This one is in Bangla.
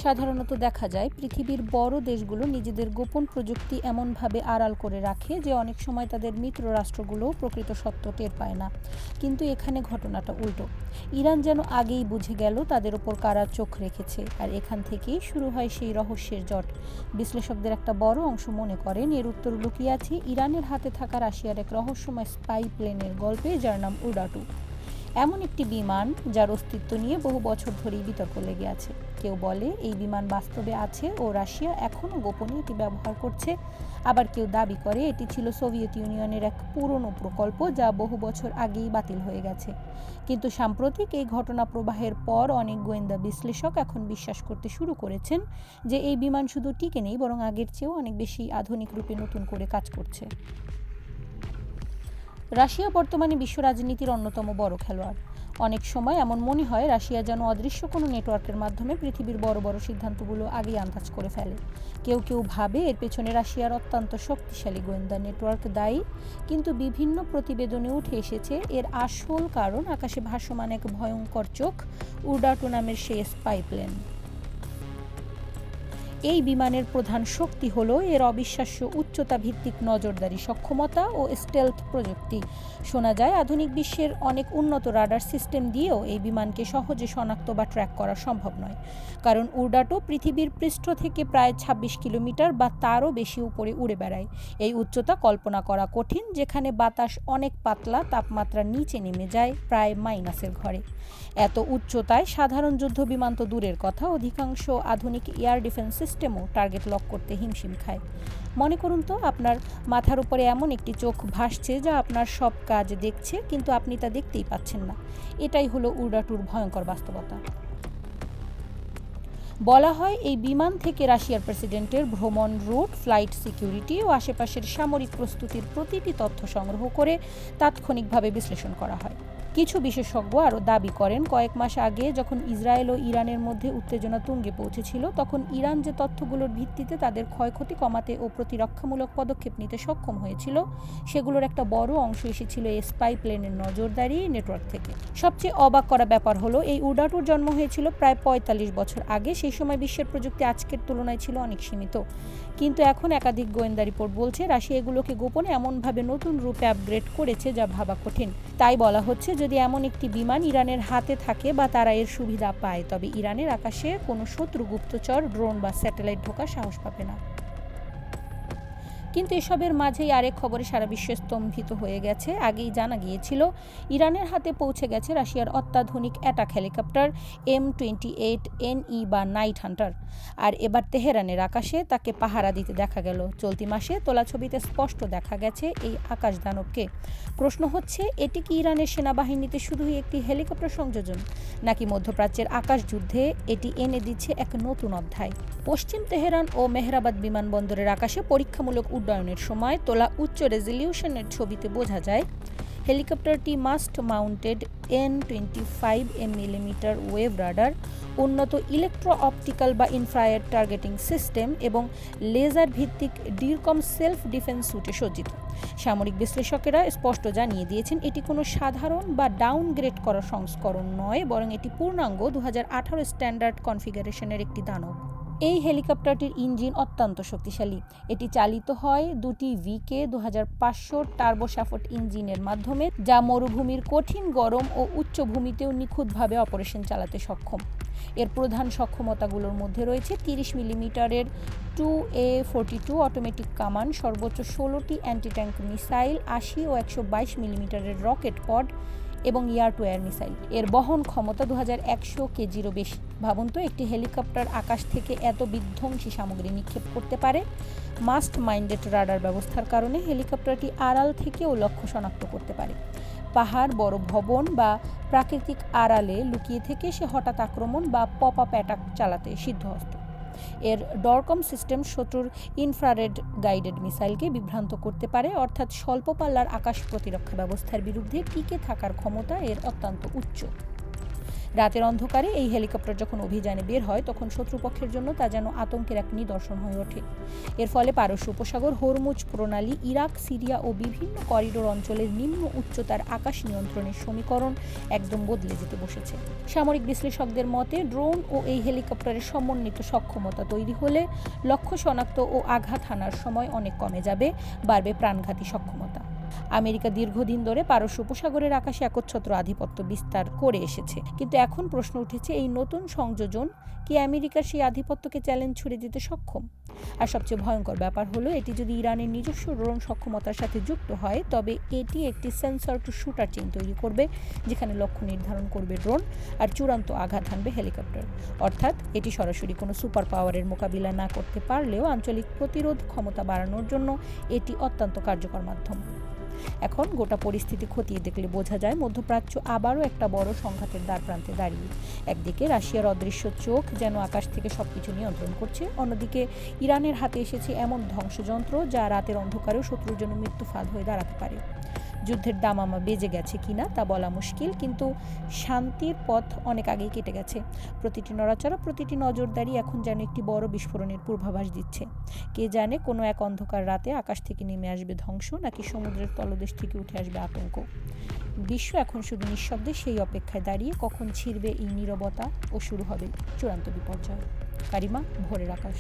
সাধারণত দেখা যায় পৃথিবীর বড় দেশগুলো নিজেদের গোপন প্রযুক্তি এমনভাবে আড়াল করে রাখে যে অনেক সময় তাদের মিত্র রাষ্ট্রগুলোও প্রকৃত সত্য টের পায় না। কিন্তু এখানে ঘটনাটা উল্টো। ইরান যেন আগেই বুঝে গেল তাদের ওপর কারা চোখ রেখেছে, আর এখান থেকেই শুরু হয় সেই রহস্যের জট। বিশ্লেষকদের একটা বড় অংশ মনে করেন এর উত্তর লুকিয়ে আছে ইরানের হাতে থাকা রাশিয়ার এক রহস্যময় স্পাই প্লেনের গল্পে, যার নাম উডাটু। এমন একটি বিমান যার অস্তিত্ব নিয়ে বহু বছর ধরেই বিতর্ক লেগে আছে। কেউ বলে এই বিমান বাস্তবে আছে ও রাশিয়া এখনও গোপনে এটি ব্যবহার করছে, আবার কেউ দাবি করে এটি ছিল সোভিয়েত ইউনিয়নের এক পুরনো প্রকল্প যা বহু বছর আগেই বাতিল হয়ে গেছে। কিন্তু সাম্প্রতিক এই ঘটনা প্রবাহের পর অনেক গোয়েন্দা বিশ্লেষক এখন বিশ্বাস করতে শুরু করেছেন যে এই বিমান শুধু টিকে নেই, বরং আগের চেয়েও অনেক বেশি আধুনিক রূপে নতুন করে কাজ করছে। রাশিয়া বর্তমানে বিশ্ব রাজনীতির অন্যতম বড় খেলোয়াড়। অনেক সময় এমন মনে হয় রাশিয়া যেন অদৃশ্য কোনো নেটওয়ার্কের মাধ্যমে পৃথিবীর বড় বড় সিদ্ধান্তগুলো আগেই আন্দাজ করে ফেলে। কেউ কেউ ভাবে এর পেছনে রাশিয়ার অত্যন্ত শক্তিশালী গোয়েন্দা নেটওয়ার্ক দায়ী, কিন্তু বিভিন্ন প্রতিবেদনে উঠে এসেছে এর আসল কারণ আকাশে ভাসমান এক ভয়ঙ্কর চোখ, উডাটু নামের সেই স্পাই প্লেন। এই বিমানের প্রধান শক্তি হল এর অবিশ্বাস্য উচ্চতা ভিত্তিক নজরদারি সক্ষমতা ও স্টেলথ প্রযুক্তি। শোনা যায় আধুনিক বিশ্বের অনেক উন্নত রাডার সিস্টেম দিয়েও এই বিমানকে সহজে শনাক্ত বা ট্র্যাক করা সম্ভব নয়, কারণ উডাটো পৃথিবীর পৃষ্ঠ থেকে প্রায় ২৬ কিলোমিটার বা তারও বেশি উপরে উড়ে বেড়ায়। এই উচ্চতা কল্পনা করা কঠিন, যেখানে বাতাস অনেক পাতলা, তাপমাত্রা নিচে নেমে যায় প্রায় মাইনাসের ঘরে। এত উচ্চতায় সাধারণ যুদ্ধ বিমান তো দূরের কথা, অধিকাংশ আধুনিক এয়ার ডিফেন্স সিস্টেমও টার্গেট লক করতে হিমশিম খায়। মনে করুন তো আপনার মাথার উপরে এমন একটি চোখ ভাসছে যা আপনার সব কাজ দেখছে, কিন্তু আপনি তা দেখতেই পাচ্ছেন না। এটাই হলো উডাটুর ভয়ঙ্কর বাস্তবতা। বলা হয় এই বিমান থেকে রাশিয়ার প্রেসিডেন্টের ভ্রমণ রুট, ফ্লাইট সিকিউরিটি ও আশেপাশের সামরিক প্রস্তুতির প্রতিটি তথ্য সংগ্রহ করে তাৎক্ষণিকভাবে বিশ্লেষণ করা হয়। কিছু বিশেষজ্ঞ আরও দাবি করেন কয়েক মাস আগে যখন ইসরায়েল ও ইরানের মধ্যে উত্তেজনা তুঙ্গে পৌঁছেছিল, তখন ইরান যে তথ্যগুলোর ভিত্তিতে তাদের ক্ষয়ক্ষতি কমাতে ও প্রতিরক্ষামূলক পদক্ষেপ নিতে সক্ষম হয়েছিল, সেগুলোর একটা বড় অংশ এসেছিল এই স্পাই প্লেনের নজরদারি নেটওয়ার্ক থেকে। সবচেয়ে অবাক করা ব্যাপার হলো এই উডাটুর জন্ম হয়েছিল প্রায় ৪৫ বছর আগে। সেই সময় বিশ্বের প্রযুক্তি আজকের তুলনায় ছিল অনেক সীমিত, কিন্তু এখন একাধিক গোয়েন্দা রিপোর্ট বলছে রাশিয়া এগুলোকে গোপনে এমনভাবে নতুন রূপে আপগ্রেড করেছে যা ভাবা কঠিন। তাই বলা হচ্ছে যদি এমন একটি বিমান ইরানের হাতে থাকে বা তারা এর সুবিধা পায়, তবে ইরানের আকাশে কোনো শত্রু গুপ্তচর, ড্রোন বা স্যাটেলাইট ঢোকার সাহস পাবে না। কিন্তু এসবের মাঝেই আরেক খবরে সারা বিশ্ব স্তম্ভিত হয়ে গেছে। আগেই জানা গিয়েছিল ইরানের হাতে পৌঁছে গেছে রাশিয়ার অত্যাধুনিক অ্যাটাক হেলিকপ্টার M28NE বা নাইট হান্টার, আর এবার তেহরানের আকাশে তাকে পাহারা দিতে দেখা গেল। চলতি মাসে তোলা ছবিতে স্পষ্ট দেখা গেছে এই আকাশ দানবকে। প্রশ্ন হচ্ছে, এটি কি ইরানের সেনাবাহিনীতে শুধুই একটি হেলিকপ্টার সংযোজন, নাকি মধ্যপ্রাচ্যের আকাশ যুদ্ধে এটি এনে দিচ্ছে এক নতুন অধ্যায়? পশ্চিম তেহরান ও মেহরাবাদ বিমানবন্দরের আকাশে পরীক্ষামূলক উড্ডয়নের সময় তোলা উচ্চ রেজলিউশনের ছবিতে বোঝা যায় হেলিকপ্টারটি mast mounted N25mm wave radar, উন্নত ইলেকট্রো অপটিক্যাল বা ইনফ্রারেড টার্গেটিং সিস্টেম এবং লেজার ভিত্তিক ডিরকম সেলফ ডিফেন্স স্যুটে সজ্জিত। সামরিক বিশ্লেষকেরা স্পষ্ট জানিয়ে দিয়েছেন এটি কোনো সাধারণ বা ডাউনগ্রেড করা সংস্করণ নয়, বরং এটি পূর্ণাঙ্গ 2018 স্ট্যান্ডার্ড কনফিগারেশনের একটি দানব। এই হেলিকপ্টারটির ইঞ্জিন অত্যন্ত শক্তিশালী। এটি চালিত হয় দুটি VK-2500 টার্বোশ্যাফট ইঞ্জিনের মাধ্যমে, যা মরুভূমির কঠিন গরম ও উচ্চভূমিতেও নিখুঁতভাবে অপারেশন চালাতে সক্ষম। এর প্রধান সক্ষমতাগুলোর মধ্যে রয়েছে 30 মিলিমিটারের 2A42 অটোমেটিক কামান, সর্বোচ্চ 16টি অ্যান্টি ট্যাঙ্ক মিসাইল, 80 ও 122 মিলিমিটারের রকেট পড এবং এয়ার টু এয়ার মিসাইল। এর বহন ক্ষমতা 2100 কেজিরও বেশি। ভাবুন তো, একটি হেলিকপ্টার আকাশ থেকে এত বিধ্বংসী সামগ্রী নিক্ষেপ করতে পারে। মাস্ট মাইন্ডেড রাডার ব্যবস্থার কারণে হেলিকপ্টারটি আড়াল থেকেও লক্ষ্য শনাক্ত করতে পারে। পাহাড়, বড় ভবন বা প্রাকৃতিক আড়ালে লুকিয়ে থেকে সে হঠাৎ আক্রমণ বা পপ আপ অ্যাটাক চালাতে সিদ্ধহস্ত। এর ডরকম সিস্টেম শত্রুর ইনফ্রারেড গাইডেড মিসাইলকে বিভ্রান্ত করতে পারে, অর্থাৎ স্বল্প পাল্লার আকাশ প্রতিরক্ষা ব্যবস্থার বিরুদ্ধে টিকে থাকার ক্ষমতা এর অত্যন্ত উচ্চ। রাতের অন্ধকারে এই হেলিকপ্টার যখন অভিযানে বের হয় তখন শত্রুপক্ষের জন্য তা যেন আতঙ্কের এক নিদর্শন হয়ে ওঠে। এর ফলে পারস্য উপসাগর, হরমুজ প্রণালী, ইরাক, সিরিয়া ও বিভিন্ন করিডোর অঞ্চলের নিম্ন উচ্চতার আকাশ নিয়ন্ত্রণের সমীকরণ একদম বদলে যেতে বসেছে। সামরিক বিশ্লেষকদের মতে ড্রোন ও এই হেলিকপ্টারের সমন্বিত সক্ষমতা তৈরি হলে লক্ষ্য শনাক্ত ও আঘাত হানার সময় অনেক কমে যাবে, বাড়বে প্রাণঘাতী সক্ষমতা। আমেরিকা দীর্ঘদিন ধরে পারস্য উপসাগরের আকাশে একচ্ছত্র আধিপত্য বিস্তার করে এসেছে, কিন্তু এখন প্রশ্ন উঠেছে এই নতুন সংযোজন কি আমেরিকার সেই আধিপত্যকে চ্যালেঞ্জ ছুড়ে দিতে সক্ষম? আর সবচেয়ে ভয়ঙ্কর ব্যাপার হলো এটি যদি ইরানের নিজস্ব ড্রোন সক্ষমতার সাথে যুক্ত হয়, তবে এটি একটি সেন্সর টু শুটার চেইন তৈরি করবে, যেখানে লক্ষ্য নির্ধারণ করবে ড্রোন আর চূড়ান্ত আঘাত হানবে হেলিকপ্টার। অর্থাৎ এটি সরাসরি কোনো সুপার পাওয়ারের মোকাবিলা না করতে পারলেও আঞ্চলিক প্রতিরোধ ক্ষমতা বাড়ানোর জন্য এটি অত্যন্ত কার্যকর মাধ্যম। এখন গোটা পরিস্থিতি খতিয়ে দেখলে বোঝা যায় মধ্যপ্রাচ্য আবারও একটা বড় সংঘাতের দ্বারপ্রান্তে দাঁড়িয়ে। একদিকে রাশিয়ার অদৃশ্য চোখ যেন আকাশ থেকে সবকিছু নিয়ন্ত্রণ করছে, অন্যদিকে ইরানের হাতে এসেছে এমন ধ্বংসযন্ত্র যা রাতের অন্ধকারেও শত্রুর জন্য মৃত্যু ফাঁদ হয়ে দাঁড়াতে পারে। যুদ্ধের দামামা বেজে গেছে কিনা তা বলা মুশকিল, কিন্তু শান্তির পথ অনেক আগেই কেটে গেছে। প্রতিটি নড়াচড়া, প্রতিটি নজরদারি এখন যেন একটি বড় বিস্ফোরণের পূর্বাভাস দিচ্ছে। কে জানে কোনো এক অন্ধকার রাতে আকাশ থেকে নেমে আসবে ধ্বংস, নাকি সমুদ্রের তলদেশ থেকে উঠে আসবে আতঙ্ক। বিশ্ব এখন শুধু নিঃশব্দে সেই অপেক্ষায় দাঁড়িয়ে কখন ছিঁড়বে এই নীরবতা ও শুরু হবে চূড়ান্ত বিপর্যয়। কারিমা, ভোরের আকাশ।